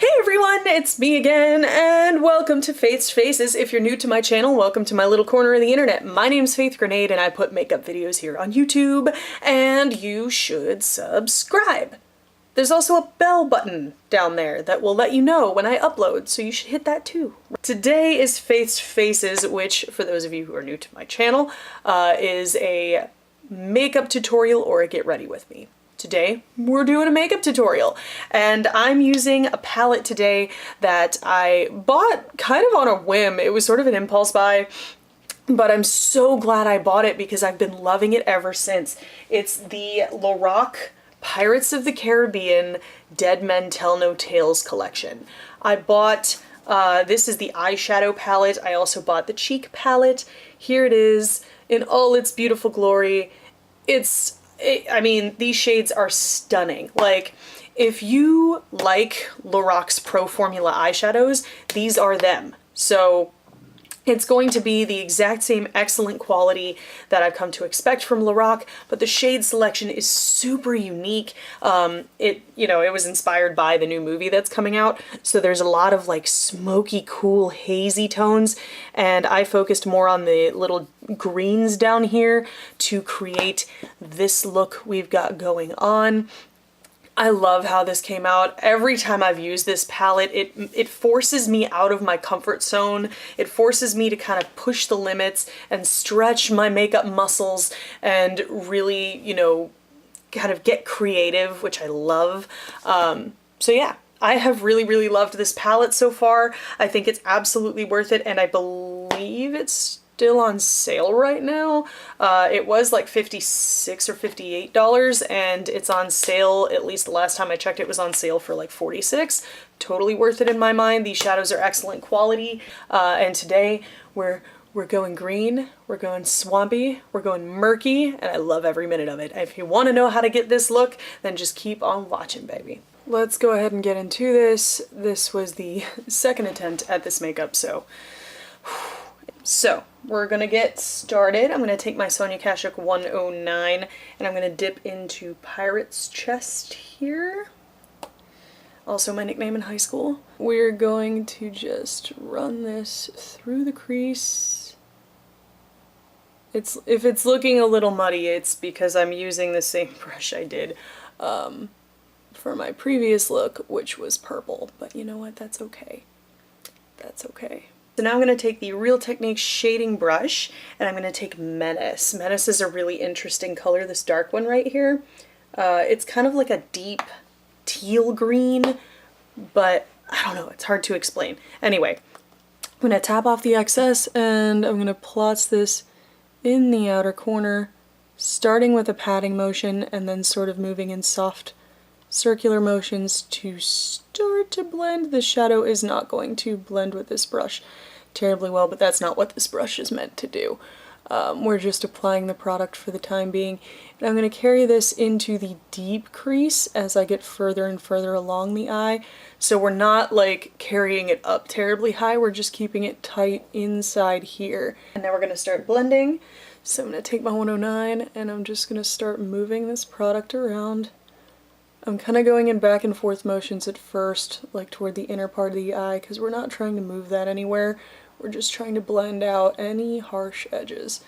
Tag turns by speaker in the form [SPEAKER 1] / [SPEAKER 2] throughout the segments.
[SPEAKER 1] Hey everyone, it's me again, and welcome to Faith's Faces. If you're new to my channel, welcome to my little corner of the internet. My name's Faith Grenade, and I put makeup videos here on YouTube, and you should subscribe. There's also a bell button down there that will let you know when I upload, so you should hit that too. Today is Faith's Faces, which, for those of you who are new to my channel, is a makeup tutorial or a get ready with me. Today, we're doing a makeup tutorial, and I'm using a palette today that I bought kind of on a whim. It was sort of an impulse buy, but I'm so glad I bought it because I've been loving it ever since. It's the Lorac Pirates of the Caribbean Dead Men Tell No Tales collection. I bought, this is the eyeshadow palette. I also bought the cheek palette. Here it is in all its beautiful glory. I mean, these shades are stunning. Like, if you like Lorac's Pro Formula eyeshadows, these are them. So it's going to be the exact same excellent quality that I've come to expect from Lorac, but the shade selection is super unique. It was inspired by the new movie that's coming out, so there's a lot of like smoky, cool, hazy tones, and I focused more on the little greens down here to create this look we've got going on. I love how this came out. Every time I've used this palette, it forces me out of my comfort zone. It forces me to kind of push the limits and stretch my makeup muscles and really, kind of get creative, which I love. So yeah, I have really loved this palette so far. I think it's absolutely worth it, and I believe it's still on sale right now. It was like $56 or $58, and it's on sale, at least the last time I checked it was on sale for like $46. Totally worth it in my mind. These shadows are excellent quality, and today we're going green, we're going swampy, we're going murky, and I love every minute of it. If you want to know how to get this look, then just keep on watching, baby. Let's go ahead and get into this. This was the second attempt at this makeup, so we're gonna get started. I'm gonna take my Sonia Kashuk 109 and I'm gonna dip into Pirate's Chest here. Also my nickname in high school. We're going to just run this through the crease. If it's looking a little muddy, it's because I'm using the same brush I did for my previous look, which was purple. But you know what? That's okay. That's okay. So now I'm going to take the Real Techniques shading brush, and I'm going to take Menace. Menace is a really interesting color, this dark one right here. It's kind of like a deep teal green, but I don't know, it's hard to explain. Anyway, I'm going to tap off the excess, and I'm going to plotz this in the outer corner, starting with a patting motion, and then sort of moving in soft circular motions to start to blend. The shadow is not going to blend with this brush terribly well, but that's not what this brush is meant to do. We're just applying the product for the time being. And I'm going to carry this into the deep crease as I get further and further along the eye. So we're not like carrying it up terribly high, we're just keeping it tight inside here. And now we're going to start blending. So I'm going to take my 109 and I'm just going to start moving this product around. I'm kind of going in back and forth motions at first, like toward the inner part of the eye, because we're not trying to move that anywhere. We're just trying to blend out any harsh edges.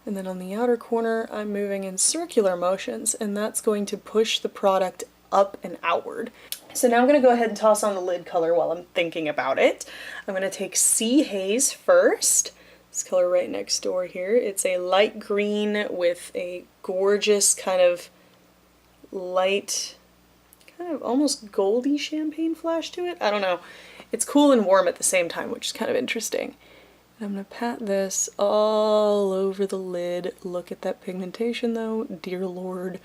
[SPEAKER 1] And then on the outer corner, I'm moving in circular motions, and that's going to push the product up and outward. So now I'm going to go ahead and toss on the lid color while I'm thinking about it. I'm going to take Sea Haze first. This color right next door here. It's a light green with a gorgeous kind of light, kind of almost goldy champagne flash to it. I don't know. It's cool and warm at the same time, which is kind of interesting. And I'm going to pat this all over the lid. Look at that pigmentation though, dear Lord.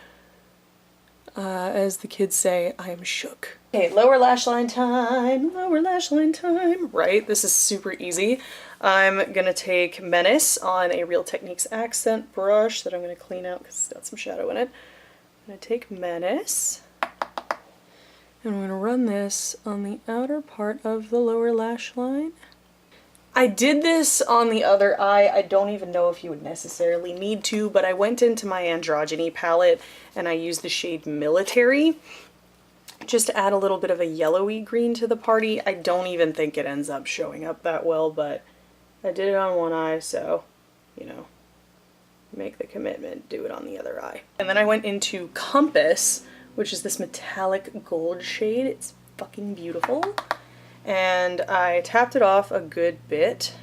[SPEAKER 1] As the kids say, I am shook. Okay, lower lash line time, right? This is super easy. I'm gonna take Menace on a Real Techniques accent brush that I'm gonna clean out because it's got some shadow in it. I'm gonna take Menace, and I'm gonna run this on the outer part of the lower lash line. I did this on the other eye. I don't even know if you would necessarily need to, but I went into my Androgyny palette and I used the shade Military just add a little bit of a yellowy green to the party. I don't even think it ends up showing up that well, but I did it on one eye, so, you know, make the commitment, do it on the other eye. And then I went into Compass, which is this metallic gold shade. It's fucking beautiful. And I tapped it off a good bit.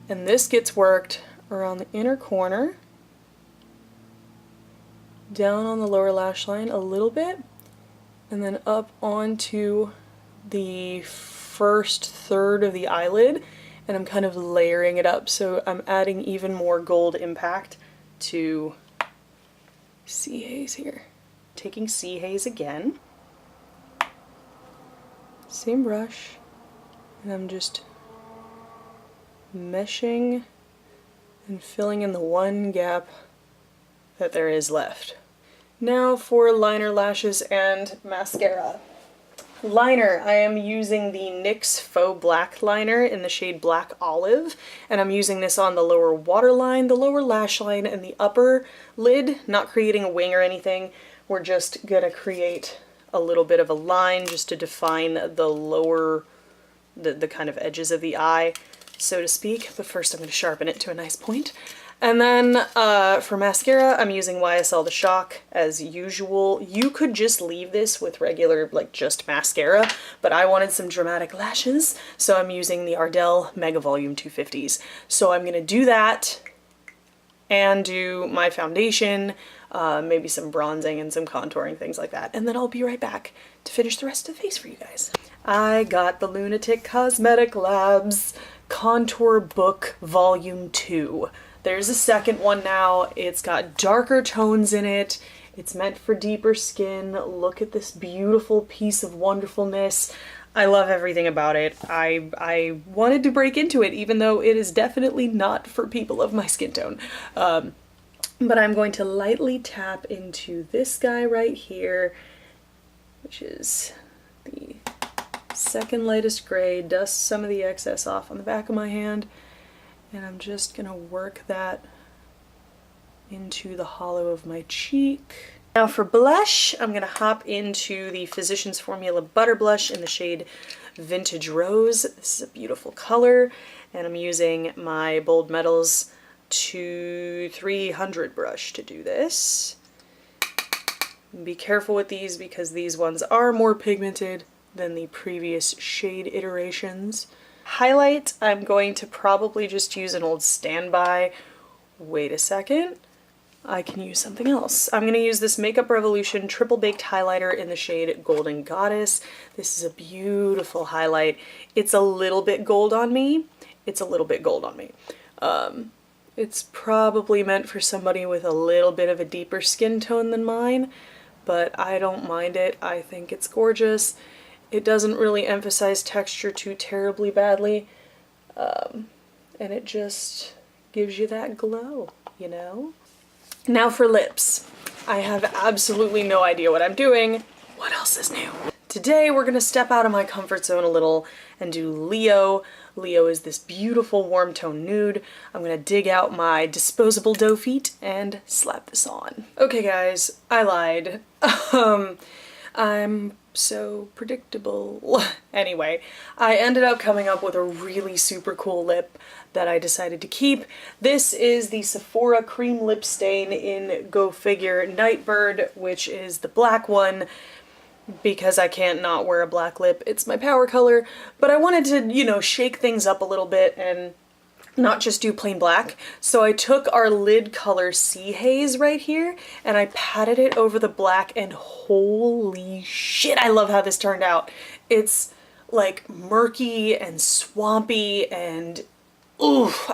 [SPEAKER 1] And this gets worked around the inner corner, down on the lower lash line a little bit, and then up onto the first third of the eyelid, and I'm kind of layering it up, so I'm adding even more gold impact to Sea Haze here. Taking Sea Haze again, same brush, and I'm just meshing and filling in the one gap that there is left. Now for liner, lashes, and mascara. Liner, I am using the NYX Faux Black liner in the shade Black Olive, and I'm using this on the lower waterline, the lower lash line, and the upper lid, not creating a wing or anything. We're just gonna create a little bit of a line just to define the lower, the kind of edges of the eye, so to speak, but first I'm gonna sharpen it to a nice point. And then for mascara, I'm using YSL The Shock as usual. You could just leave this with regular, like, just mascara, but I wanted some dramatic lashes, so I'm using the Ardell Mega Volume 250s. So I'm gonna do that and do my foundation, maybe some bronzing and some contouring, things like that. And then I'll be right back to finish the rest of the face for you guys. I got the Lunatick Cosmetic Labs Contour Book Volume 2. There's a second one now. It's got darker tones in it. It's meant for deeper skin. Look at this beautiful piece of wonderfulness. I love everything about it. I wanted to break into it, even though it is definitely not for people of my skin tone. But I'm going to lightly tap into this guy right here, which is the second lightest gray. Dust some of the excess off on the back of my hand. And I'm just gonna work that into the hollow of my cheek. Now for blush, I'm gonna hop into the Physicians Formula Butter Blush in the shade Vintage Rose. This is a beautiful color, and I'm using my Bold Metals 300 brush to do this. Be careful with these because these ones are more pigmented than the previous shade iterations. Highlight, I'm going to probably just use an old standby. Wait a second, I can use something else. I'm going to use this Makeup Revolution Triple Baked Highlighter in the shade Golden Goddess. This is a beautiful highlight. It's a little bit gold on me. It's a little bit gold on me. It's probably meant for somebody with a little bit of a deeper skin tone than mine, but I don't mind it. I think it's gorgeous. It doesn't really emphasize texture too terribly badly, and it just gives you that glow, you know? Now for lips. I have absolutely no idea what I'm doing. What else is new? Today we're gonna step out of my comfort zone a little and do Leo. Leo is this beautiful warm tone nude. I'm gonna dig out my disposable doe feet and slap this on. Okay guys, I lied. I'm so predictable. Anyway, I ended up coming up with a really super cool lip that I decided to keep. This is the Sephora Cream Lip Stain in Go Figure Nightbird, which is the black one, because I can't not wear a black lip. It's my power color, but I wanted to, you know, shake things up a little bit and not just do plain black. So I took our lid color Sea Haze right here and I patted it over the black, and holy shit, I love how this turned out. It's like murky and swampy and oof,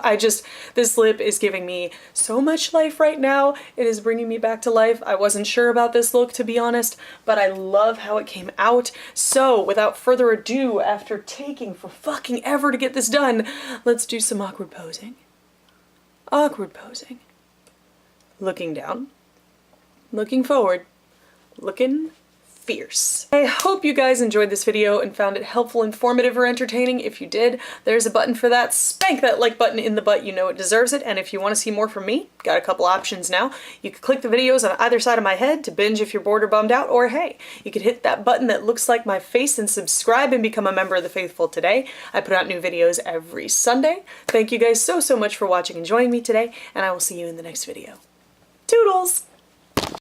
[SPEAKER 1] this lip is giving me so much life right now. It is bringing me back to life. I wasn't sure about this look, to be honest, but I love how it came out. So without further ado, after taking for fucking ever to get this done, let's do some awkward posing. Awkward posing. Looking down. Looking forward. Looking fierce. I hope you guys enjoyed this video and found it helpful, informative, or entertaining. If you did, there's a button for that. Spank that like button in the butt, you know it deserves it. And if you want to see more from me, got a couple options now. You could click the videos on either side of my head to binge if you're bored or bummed out, or hey, you could hit that button that looks like my face and subscribe and become a member of the faithful today. I put out new videos every Sunday. Thank you guys so much for watching and joining me today, and I will see you in the next video. Toodles!